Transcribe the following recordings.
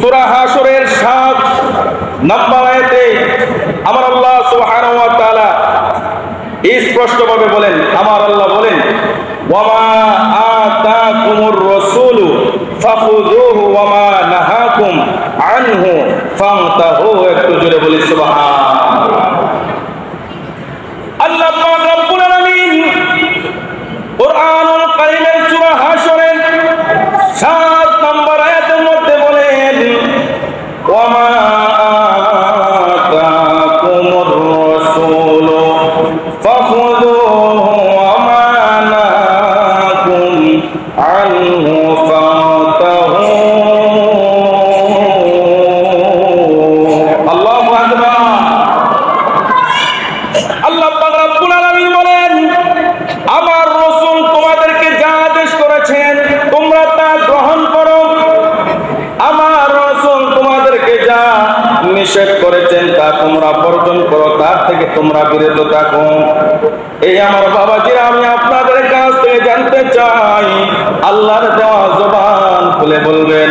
সূরা হাশরের 7 নম্বর আয়াতে আমার আল্লাহ সুবহানাহু ওয়া তাআলা স্পষ্টভাবে বলেন, আমার আল্লাহ বলেন, ওয়ামা আতাকুমুর রাসূলু ফাখুযুহু ওয়ামা নাহাকুম আনহু ফান্তাহু। একটু জোরে বলি সুবহানাল্লাহ। আল্লাহ পাক রব্বুল আলামিন কুরআনুল কারীমের সূরা হাশরের 7 নম্বর আয়াতের মধ্যে বলেন, ওয়ামা আতাকুমুর রাসূলু ফাখুযুহু ওয়ামা নাহাকুম আনহু ফান্তাহু। আল্লাহু আকবার। আল্লাহ পাক রব্বুল আলামিন বলেন, আমার রাসূল তোমাদেরকে যা আদেশ করেছেন তোমরা তা গ্রহণ করো, আমার রাসূল তোমাদেরকে যা নিষেধ করেছেন তা তোমরা বর্জন করো, তার থেকে তোমরা বিরত থাকো। এই আমার বাবাজিরা, আমি আপনাদের কাছ থেকে জানতে চাই, আল্লাহর দেওয়া জবান খুলে বলবেন,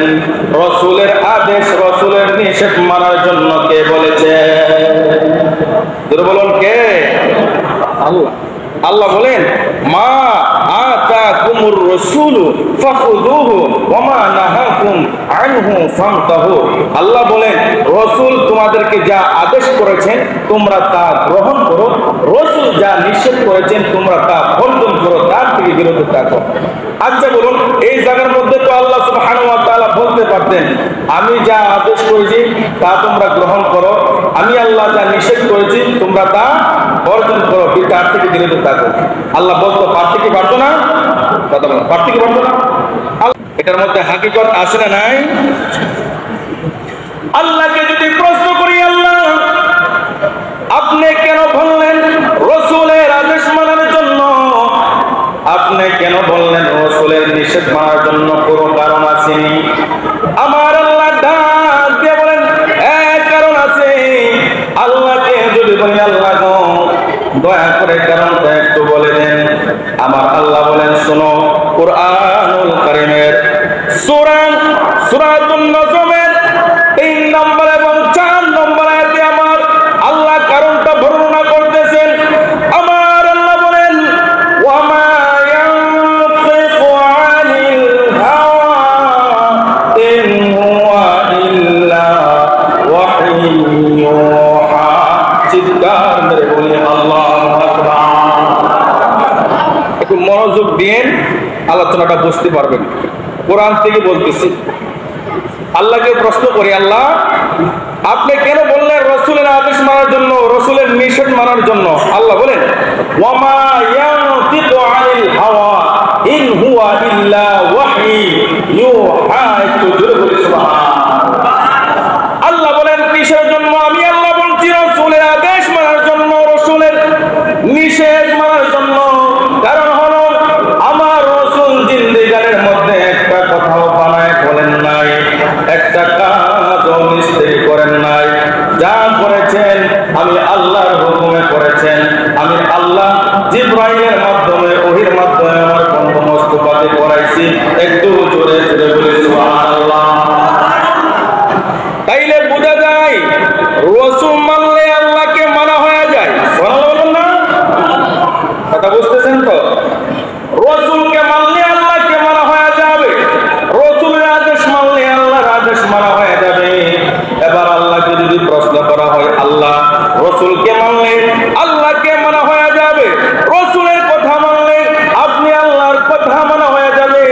রাসূলের আদেশ রাসূলের নিষেধ মানার জন্য কে বলেছে? জোরে বলুন, কে? আল্লাহ। আল্লাহ বলেন, মা আতাকুমুর রাসূলু ফাখুযুহু ওয়া মা নাহাকুম আনহু ফান্তাহু। আল্লাহ বলেন, রাসূল তোমাদেরকে যা আদেশ করেছেন তোমরা তা গ্রহণ করো, রাসূল যা নিষেধ করেছেন তোমরা তা বর্জন করো, তার থেকে বিরত থাকো। আচ্ছা বলুন, এই জায়গার মধ্যে তো আল্লাহ সুবহানাহু ওয়া তাআলা বলতে পারতেন, আমি যা আদেশ করেছি তা তোমরা গ্রহণ করো, আমি আল্লাহ যা নিষেধ করেছি তোমরা তা বর্জন করো, তার থেকে বিরত থাকো। আল্লাহ বলতো, পারতে কি পারতো না? কথা বলো, পারতে কি পারতো না? এটার মধ্যে হাকিকত আছে না নাই? আল্লাহকে যদি প্রশ্ন করি, আল্লাহ আপনি কেন বললেন রাসূলের আদেশ মানার জন্য? আপনি কেন বললেন রাসূলের নিষেধ মানার জন্য? কোনো কারণ আসেনি। আমার আল্লাহ ডাক দিয়ে বলেন, এক কারণ আছে। আল্লাহকে যদি বলি, আল্লাহ গো দয়া করে কারণটা একটু বলে দেন। আমার আল্লাহ বলেন, শোনো, কুরআনুল কারীমের সূরাতুন নজমের 3 নম্বর এবং 4 নম্বর আয়াতে আমার আল্লাহ কারণটা বর্ণনা করতেছেন। আমার আল্লাহ বলেন, ওয়ামা ইয়ানতিকু আনিল হাওয়া ইন হুয়া ইল্লা ওয়াহয়ুহা। চিৎকার মেরে বলি আল্লাহু আকবার। একটু মনোযোগ দিন, আলোচনাটা বুঝতে পারবেন। কোরআন থেকে বলতেছি। আল্লাহকে প্রশ্ন করি, আল্লাহ আপনি কেন বললেন রাসূলের আদেশ মানার জন্য, রাসূলের নিষেধ মানার জন্য? আল্লাহ বলেন, ওয়ামা ইয়ানতিকু আনিল হাওয়া ইন হুয়া ইল্লা ওয়াহয়ুহা। একটু জোরে বলি সুবহানাল্লাহ। আল্লাহ বলেন, কিসের জন্য? আমি আল্লাহ বলছি রাসূলের আদেশ মানার জন্য, রাসূলের নিষেধ মানার জন্য। কারণ হলো, আমার রাসূল জিন্দেগানের মধ্যে একটা কথাও বানায় বলেন নাই, একটা কাজও নিষেধ করেন নাই। যা করেছেন আমি আল্লাহর হুকুমে করেছেন। আমি আল্লাহ জিবরাইলের মাধ্যমে, ওহীর মাধ্যমে আমার বন্ধু মুস্তাফাকে করাইছি। একটু জোরে জোরে বলি সুবহানাল্লাহ। তাইলে বোঝা যায় রাসূল মানলে আল্লাহকে মানা হয়ে যায়। সুবহানাল্লাহ না? কথা বুঝতেছেন তো? রাসূলকে মানলে আল্লাহকে মানা হয়ে যাবে, রাসূলের আদেশ মানলে আল্লাহর আদেশ মানা হয়ে যাবে। এবার আল্লাহকে যদি প্রশ্ন করা হয়, আল্লাহ রাসূলকে মানলে আল্লাহকে মানা হয়ে যাবে, রাসূলের কথা মানলে আপনি আল্লাহর কথা মানা হয়ে যাবে।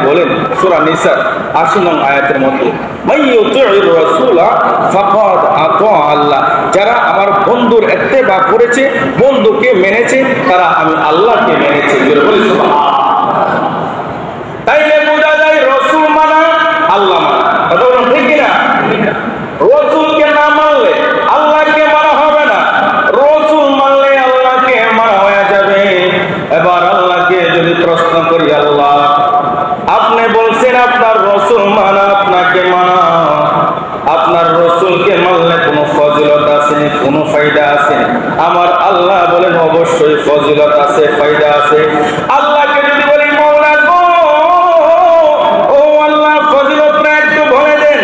বলেন সূরা নিসা ৮০ নং আয়াতের মধ্যে, মাইয়ুতিউর রাসূলা ফাকাদ আতা আল্লাহ, যারা আমার বন্ধুর ইত্তেবা করেছে, বন্ধুকে মেনেছে, তারা আমি আল্লাহকে মেনেছে। জোরে বলি সুবহানাল্লাহ। তাইলে বোঝা যায় রাসূল মানা আল্লাহ মানা, কথা বলুন ঠিক কিনা? রাসূলকে না মানলে আল্লাহকে মানা হবে না, রাসূল মানলে আল্লাহকে মানা হয়ে যাবে। এবার আল্লাহকে যদি প্রশ্ন করি, আল্লাহ আপনি বলছেন আপনার রাসূল মানা, আপনাকে মানা, আপনার রাসূলকে মানলে কোনো ফজিলত আছে, কোনো ফায়দা আছে? আমার আল্লাহ বলেন অবশ্যই ফজিলত আছে, ফায়দা আছে। আল্লাহকে যদি বলি মাওলা গো, ও আল্লাহ ফজিলতটা একটু বলে দেন,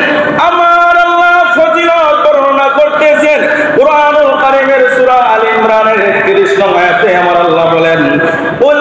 আমার আল্লাহ ফজিলত বর্ণনা করতেছেন কুরআনুল কারীমের সূরা আল ইমরানের ৩১ নং আয়াতে। আমার আল্লাহ বলেন, কুল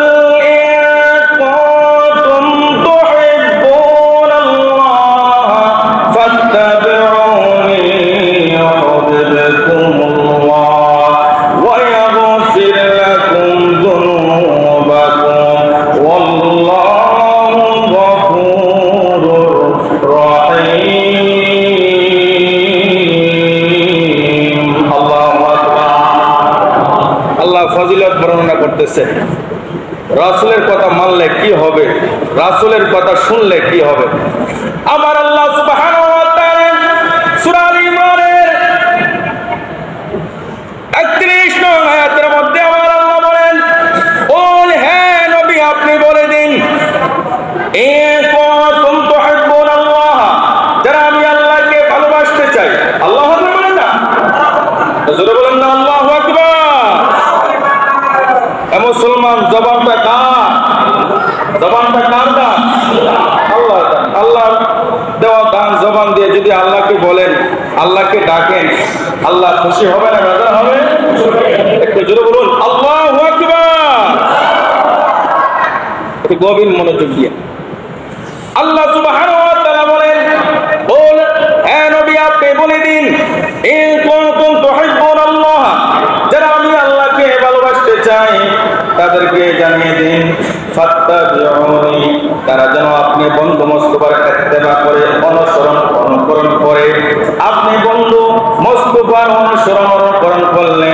ফজিলত বর্ণনা করতেছে, রাসূলের কথা মানলে কি হবে, রাসূলের কথা শুনলে কি হবে। আমার আল্লাহ সুবহানাহু ওয়া তাআলা সূরা আল ইমরানের ৩১ নং আয়াতের মধ্যে আমার আল্লাহ বলেন, ওল হে নবী আপনি বলে দিন, ইন কুনতুম তুহিব্বুনাল্লাহ, যারা আমি আল্লাহকে ভালোবাসতে চাই। আল্লাহু আকবার বলেন না, জোরে বলেন না আল্লাহু আকবার। মুসলমান জবানটা কার? জবানটা কার দান? আল্লাহ দান। আল্লাহ দেওয়া দান জবান দিয়ে যদি আল্লাহকে বলেন, আল্লাহকে ডাকেন, আল্লাহ খুশি হবে না রাজা হবে? একটু জোরে বলুন আল্লাহু আকবার, একটু গভীর মনোযোগ দিয়ে। আল্লাহ সুবহানাহু ওয়া তাআলা বলেন, বল হে নবী আপনি বলে দিন, ইন কুনতুম তুহিব্বুনাল্লাহ, যারা আমি আল্লাহকে ভালোবাসতে চাই তাদেরকে জানিয়ে দিন, ফাত্তাবিউনি, তারা যেন আপনি বন্ধু মুস্তাফার ইত্তেবা করে, অনুকরণ করে। আপনি বন্ধু মুস্তাফার অনুকরণ করলে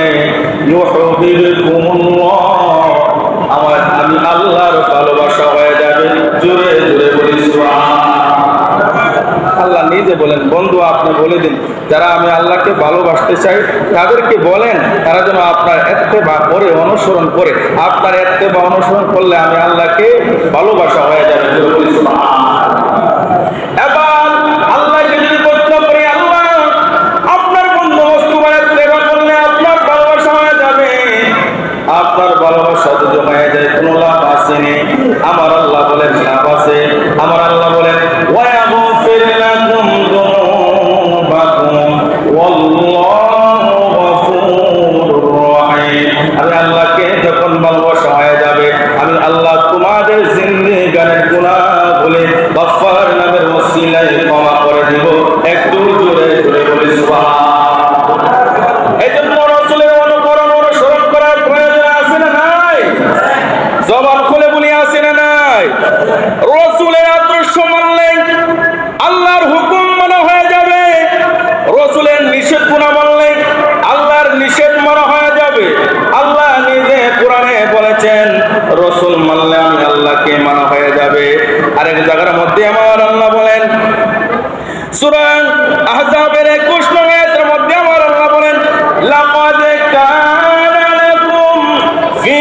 ইউহিব্বুকুমুল্লাহ, আমি আল্লাহর ভালোবাসা হয়ে যাবে। জোরে জোরে বলি সুবহানাল্লাহ। আল্লাহ নিজে বলেন, বন্ধু আপনি বলে দিন, যারা আমি আল্লাহকে ভালোবাসতে চাই তাদেরকে বলেন, তারা যেন আপনার ইত্তেবা করে, অনুসরণ করে। আপনার ইত্তেবা অনুসরণ করলে আমি আল্লাহকে ভালোবাসা হয়ে যাবে। জোরে বলি সুবহানাল্লাহ। এবার আল্লাহকে যদি প্রশ্ন করি, আল্লাহ আপনার বন্ধু মুস্তাফার ইত্তেবা করলে আপনার ভালোবাসা হয়ে যাবে, আপনার ভালোবাসা যদি হয়ে যায় কোনো লাভ আছে নি? আমার আল্লাহ বলেন লাভ আছে। আমার আল্লাহ বলেন, ওয়ায়াগফির লাকুম যুনুবাকুম ওয়াল্লাহু গফুরুর রহিম। আমি আল্লাহকে যখন ভালোবাসা হয়ে যাবে, আমি আল্লাহ তোমাদের জিন্দেগানের গুনাহগুলো গফফার নামের ওসিলায় ক্ষমা করে দিব। একটু জোরে জোরে বলি সুবহানাল্লাহ। এজন্য রাসূলের অনুসরণ করার প্রয়োজন আছে না নাই? জবান খুলে বলি আছে না নাই? রাসূলের আদর্শ মানলে আল্লাহর হুকুম মানা হয়ে যাবে, রাসূলের নিষেধ গুনাহ মানলে আল্লাহর নিষেধ মানা হয়ে যাবে। আল্লাহ নিজে কোরআনে বলেছেন, রাসূল মানলে আমি আল্লাহকে মানা হয়ে যাবে। আরেক জায়গার মধ্যে আমার আল্লাহ বলেন, সূরা আহজাবের ২১ নং আয়াতের মধ্যে আমার আল্লাহ বলেন, লাকাদ কানা লাকুম ফি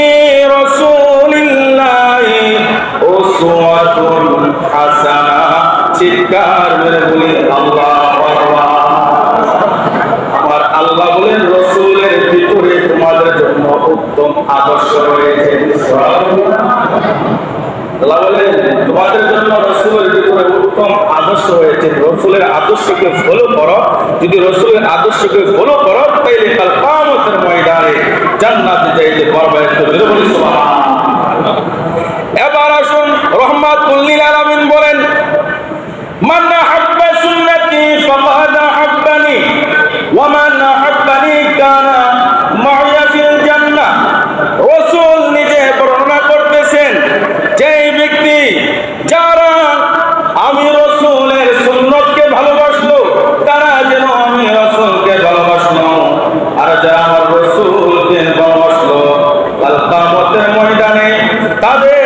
রাসূলিল্লাহি উসওয়াতুন হাসানাহ। চিৎকার মেরে বলি আল্লাহু আকবার। আমার আল্লাহ বলেন, রাসূলের ভিতরে তোমাদের জন্য উত্তম আদর্শ রয়েছে। আল্লাহ বলেন, তোমাদের জন্য রাসূলের ভিতরে উত্তম আদর্শ রয়েছে। রাসূলের আদর্শকে ফলো করো, যদি রাসূলের আদর্শকে ফলো করো তাহলে কাল কিয়ামতের ময়দানে জান্নাতে যাইতে পারবে। একটু জোরে বলি সুবহানাল্লাহ। এবার আসুন, রাহমাতুল লিল আলামিন বলেন, মান আহাব্বা সুন্নতি ফাকাদ আহাব্বানি ওয়া মান আহাব্বানি কানা মা'ইয়া ফিল জান্নাহ। রাসূল নিজে বর্ণনা করতেছেন, যেই ব্যক্তি যারা তাদের